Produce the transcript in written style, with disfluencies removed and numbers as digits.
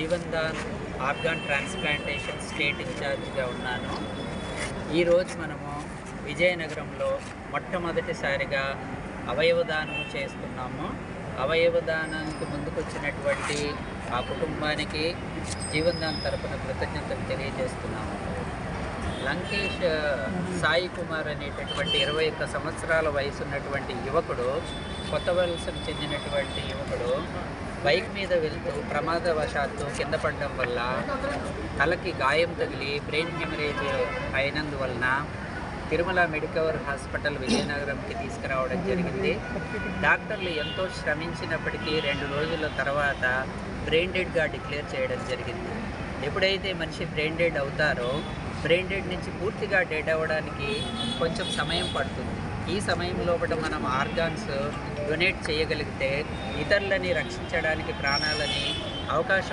Jeevandan organ transplantation state ఇన్ఛార్జ్గా ఉన్నాను. ఈరోజు మనము విజయనగరంలో మొట్టమొదటిసారిగా అవయవదానం చేస్తున్నాము. అవయవదానానికి ముందుకొచ్చినటువంటి ఆ కుటుంబానికి జీవన్దాన్ తరపున కృతజ్ఞతలు తెలియజేస్తున్నాము. లంకేష్ సాయి కుమార్ అనేటటువంటి 21 సంవత్సరాల వయసు ఉన్నటువంటి యువకుడు, కొత్త వలసకు చెందినటువంటి యువకుడు బైక్ మీద వెళ్తూ ప్రమాదవశాత్తు కింద పడడం వల్ల తలకి గాయం తగిలి బ్రెయిన్ హెమరేజ్ అయినందువలన తిరుమల మెడికవర్ హాస్పిటల్ విజయనగరంకి తీసుకురావడం జరిగింది. డాక్టర్లు ఎంతో శ్రమించినప్పటికీ 2 రోజుల తర్వాత బ్రెయిన్ డెడ్గా డిక్లేర్ చేయడం జరిగింది. ఎప్పుడైతే మనిషి బ్రెయిన్ డెడ్ అవుతారో బ్రెయిన్ డెడ్ నుంచి పూర్తిగా డెడ్ అవ్వడానికి కొంచెం సమయం పడుతుంది. ఈ సమయం లోపల మనం ఆర్గాన్స్ డొనేట్ చేయగలిగితే ఇతరులని రక్షించడానికి, ప్రాణాలని అవకాశం